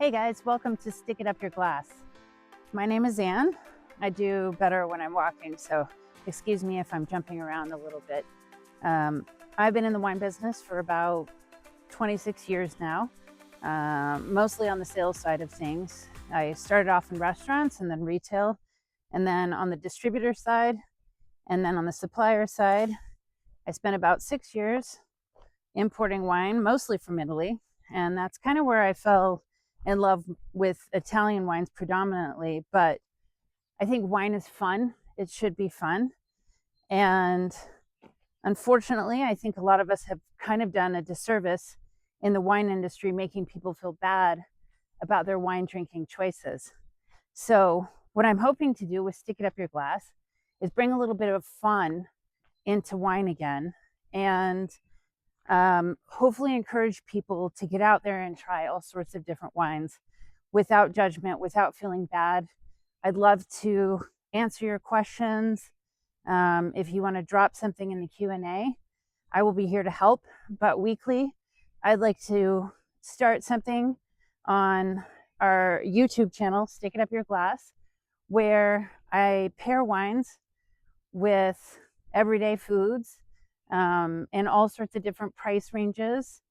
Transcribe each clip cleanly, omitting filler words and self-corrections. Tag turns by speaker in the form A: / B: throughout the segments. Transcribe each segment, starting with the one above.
A: Hey guys, welcome to Stick It Up Your Glass. My name is Ann. I do better when I'm walking, so excuse me if I'm jumping around a little bit. I've been in the wine business for about 26 years now, mostly on the sales side of things. I started off in restaurants and then retail, and then on the distributor side, and then on the supplier side. I spent about 6 years importing wine, mostly from Italy, and that's kind of where I fell in love with Italian wines predominantly. But I think wine is fun. It should be fun. And unfortunately, I think a lot of us have kind of done a disservice in the wine industry, making people feel bad about their wine drinking choices. So what I'm hoping to do with Stick It Up Your Glass is bring a little bit of fun into wine again, and hopefully encourage people to get out there and try all sorts of different wines without judgment, without feeling bad. I'd love to answer your questions. If you want to drop something in the Q&A, I will be here to help. But weekly, I'd like to start something on our YouTube channel, Stick It Up Your Glass, where I pair wines with everyday foods in all sorts of different price ranges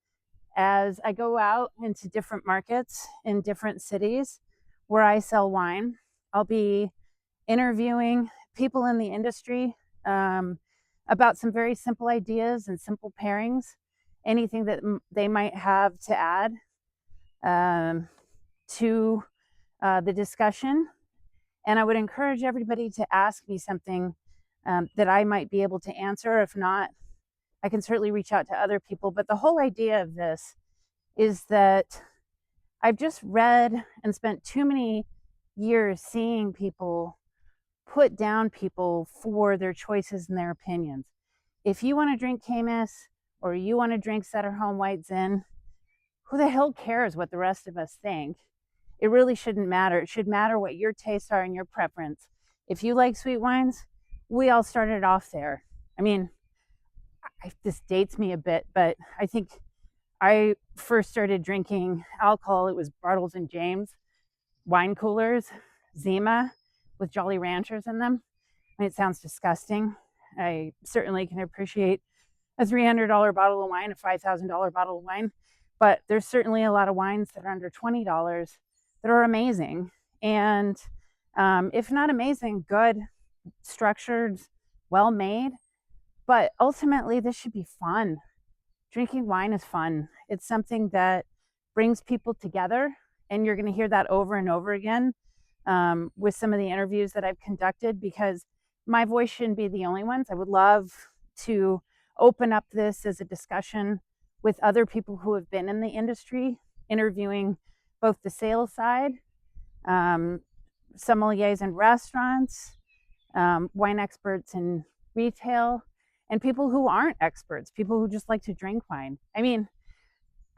A: as I go out into different markets in different cities where I sell wine. I'll be interviewing people in the industry about some very simple ideas and simple pairings, anything that they might have to add to the discussion. And I would encourage everybody to ask me something that I might be able to answer. If not, I can certainly reach out to other people. But the whole idea of this is that I've just read and spent too many years seeing people put down people for their choices and their opinions. If you want to drink Caymus or you want to drink Sutter Home White Zin, who the hell cares what the rest of us think? It really shouldn't matter. It should matter what your tastes are and your preference. If you like sweet wines, we all started off there. I mean, this dates me a bit, but I think I first started drinking alcohol. It was Bartles and James wine coolers, Zima with Jolly Ranchers in them. I mean, it sounds disgusting. I certainly can appreciate a $300 bottle of wine, a $5,000 bottle of wine, but there's certainly a lot of wines that are under $20 that are amazing. And if not amazing, good, structured, well made. But ultimately, this should be fun. Drinking wine is fun. It's something that brings people together, and you're going to hear that over and over again with some of the interviews that I've conducted, because my voice shouldn't be the only ones. I would love to open up this as a discussion with other people who have been in the industry, interviewing both the sales side, sommeliers in restaurants, wine experts in retail, and people who aren't experts, people who just like to drink wine. I mean,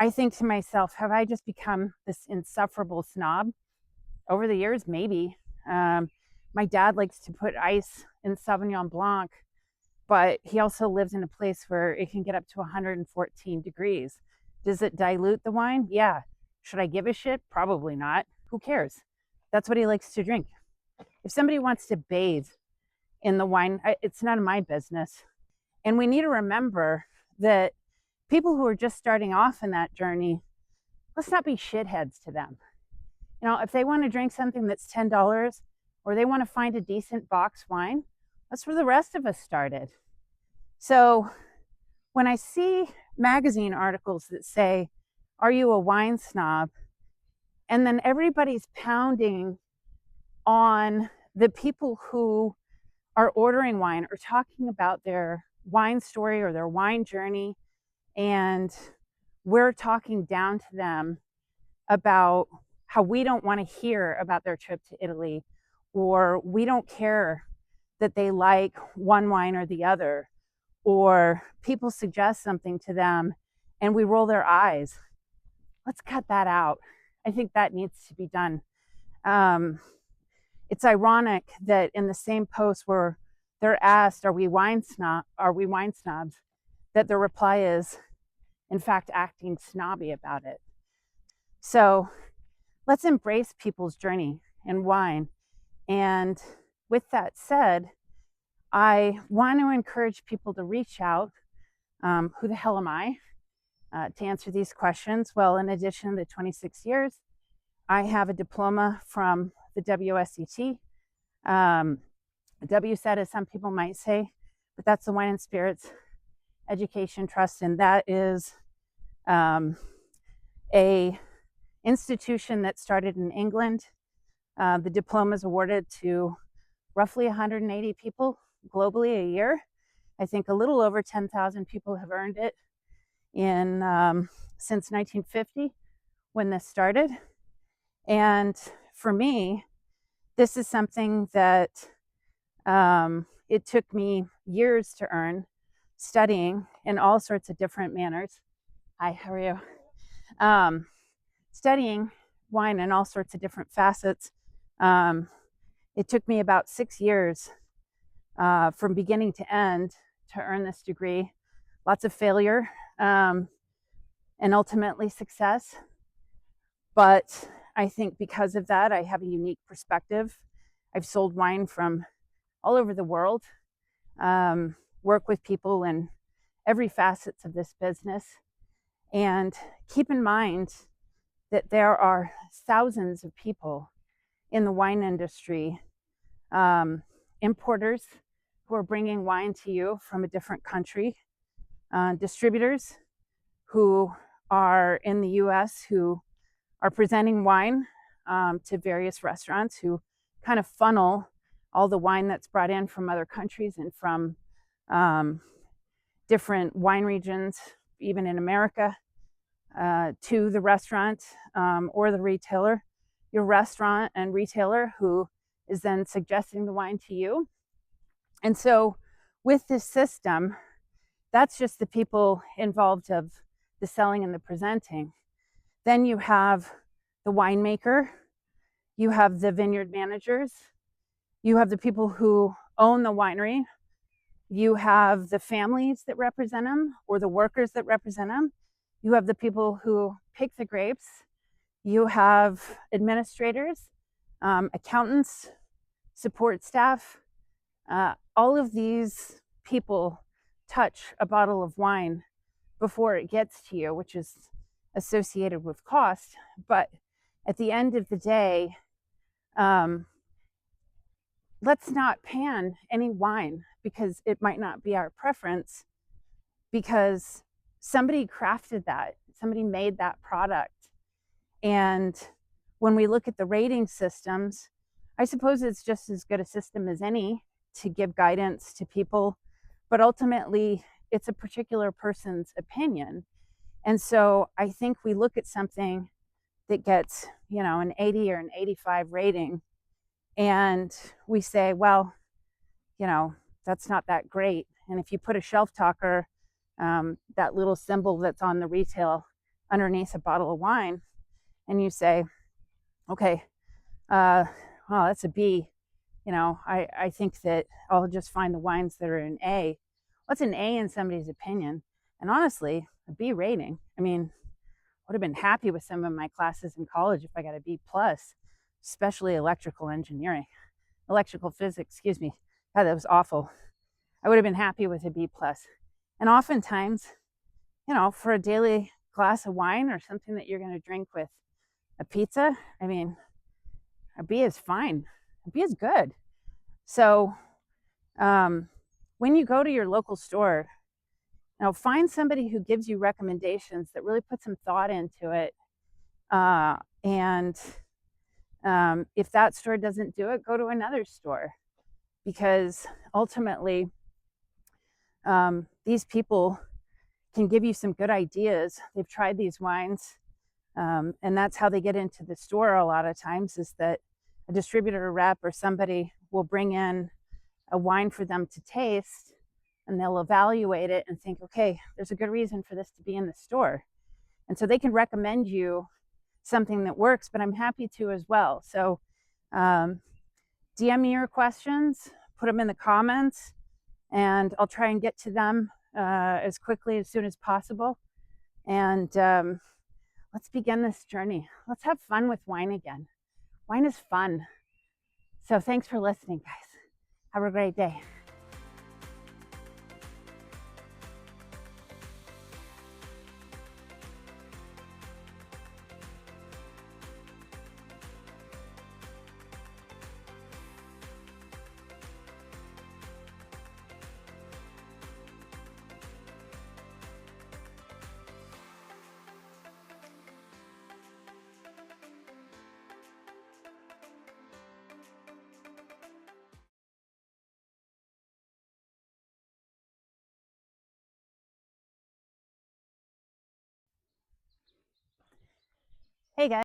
A: I think to myself, have I just become this insufferable snob? Over the years, maybe. My dad likes to put ice in Sauvignon Blanc, but he also lives in a place where it can get up to 114 degrees. Does it dilute the wine? Yeah. Should I give a shit? Probably not. Who cares? That's what he likes to drink. If somebody wants to bathe in the wine, it's none of my business. And we need to remember that people who are just starting off in that journey, let's not be shitheads to them. You know, if they want to drink something that's $10 or they want to find a decent box wine, that's where the rest of us started. So when I see magazine articles that say, are you a wine snob? And then everybody's pounding on the people who are ordering wine or talking about their wine story or their wine journey, and we're talking down to them about how we don't want to hear about their trip to Italy, or we don't care that they like one wine or the other, or people suggest something to them and we roll their eyes. Let's cut that out. I think that needs to be done. It's ironic that in the same post where they're asked, are we wine snobs, that the reply is, in fact, acting snobby about it. So let's embrace people's journey in wine. And with that said, I want to encourage people to reach out. Who the hell am I to answer these questions? Well, in addition to 26 years, I have a diploma from the WSET. WSET, as some people might say, but that's the Wine and Spirits Education Trust, and that is a institution that started in England. The diploma is awarded to roughly 180 people globally a year. I think a little over 10,000 people have earned it since 1950 when this started. And for me, this is something that it took me years to earn, studying in all sorts of different manners. Hi, how are you? Studying wine in all sorts of different facets. It took me about 6 years from beginning to end to earn this degree. Lots of failure and ultimately success. But I think because of that, I have a unique perspective. I've sold wine from all over the world, work with people in every facets of this business. And keep in mind that there are thousands of people in the wine industry, importers who are bringing wine to you from a different country, distributors who are in the US who are presenting wine to various restaurants who kind of funnel all the wine that's brought in from other countries and from different wine regions, even in America, to the restaurant or the retailer, your restaurant and retailer who is then suggesting the wine to you. And so with this system, that's just the people involved of the selling and the presenting. Then you have the winemaker, you have the vineyard managers, you have the people who own the winery, you have the families that represent them or the workers that represent them, you have the people who pick the grapes, you have administrators, accountants, support staff. All of these people touch a bottle of wine before it gets to you, which is associated with cost. But at the end of the day, let's not pan any wine because it might not be our preference, because somebody crafted that, somebody made that product. And when we look at the rating systems, I suppose it's just as good a system as any to give guidance to people, but ultimately it's a particular person's opinion. And so I think we look at something that gets, an 80 or an 85 rating, and we say, well, that's not that great. And if you put a shelf talker, that little symbol that's on the retail underneath a bottle of wine, and you say, okay, well, that's a B. I think that I'll just find the wines that are an A. What's an A in somebody's opinion? And honestly, a B rating. I mean, would have been happy with some of my classes in college if I got a B plus, especially electrical physics, excuse me. God, that was awful. I would have been happy with a B plus. And oftentimes, for a daily glass of wine or something that you're going to drink with a pizza, I mean, a B is fine. A B is good. So when you go to your local store, find somebody who gives you recommendations that really put some thought into it. And if that store doesn't do it, go to another store, because ultimately these people can give you some good ideas. They've tried these wines, and that's how they get into the store a lot of times, is that a distributor rep or somebody will bring in a wine for them to taste, and they'll evaluate it and think, okay, there's a good reason for this to be in the store. And so they can recommend you something that works, but I'm happy to as well. So DM me your questions, put them in the comments, and I'll try and get to them as quickly, as soon as possible. And let's begin this journey. Let's have fun with wine again. Wine is fun. So thanks for listening, guys. Have a great day. Hey, guys.